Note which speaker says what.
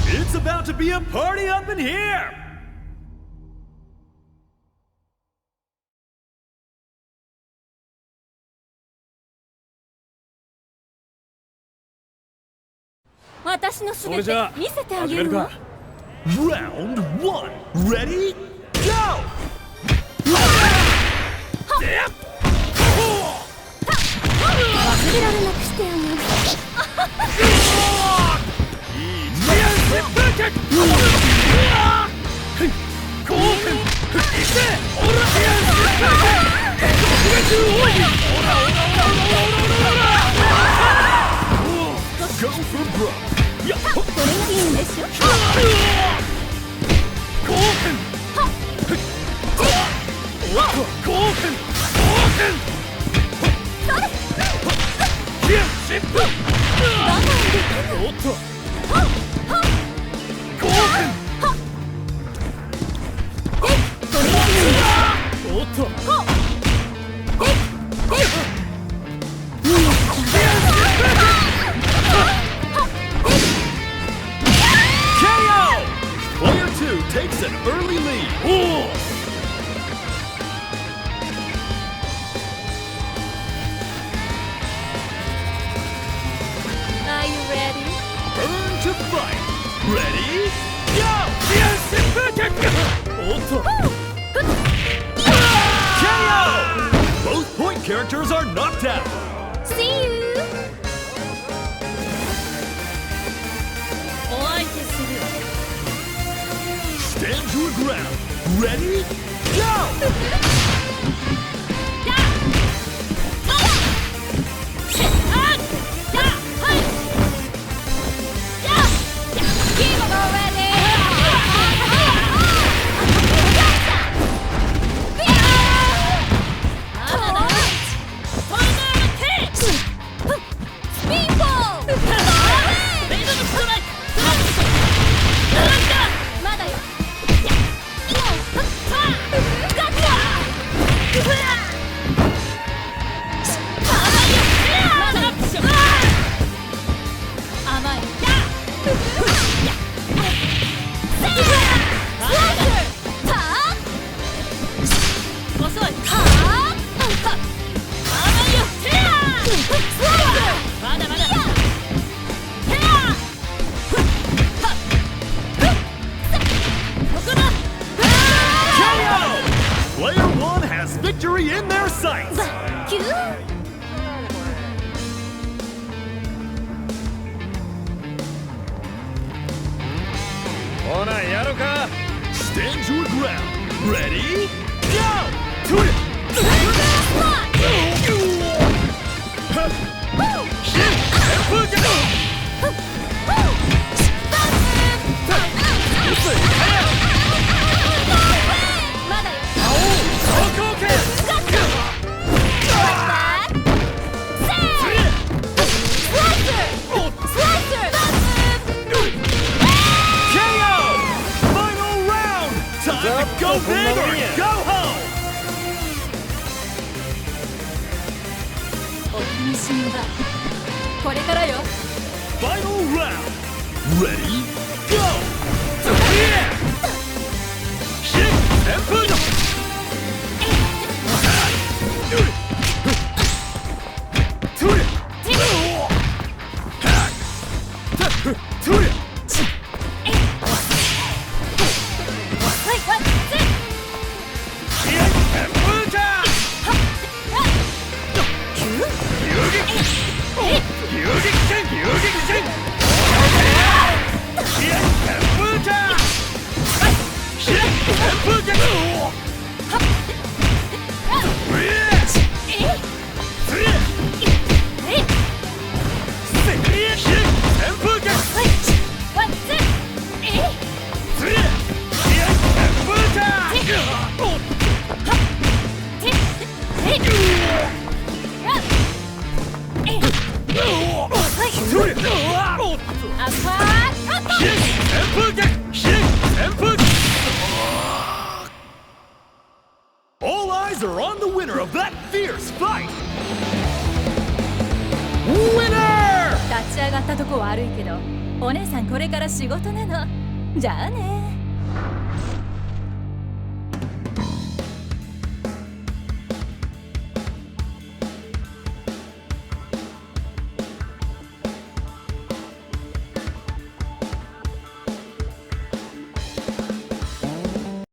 Speaker 1: It's about to be a party up in here!
Speaker 2: 私のすべて見せてあげるわ。
Speaker 1: Round 1 Ready? Go!
Speaker 2: 忘れられなくしてあげる。
Speaker 1: Go for broke!
Speaker 2: これがいいんでしょ。
Speaker 1: Takes an early lead.
Speaker 2: Are you ready?
Speaker 1: Burn to fight. Ready? Go! KO! Both point characters are knocked out.
Speaker 2: See you. お相手するわ。
Speaker 1: Stand to the ground. Ready? Go! Player 1 has victory in their sights. ほなやろか。Stand to the ground. Ready? Go! To it! Go big or go home!
Speaker 2: お楽しみはこれからよ。
Speaker 1: Final round! Ready? Go! All eyes are on the winner of that fierce fight! Winner!
Speaker 2: 立ち上がったとこ悪いけど
Speaker 3: お姉さんこれから仕事なの。じゃあね。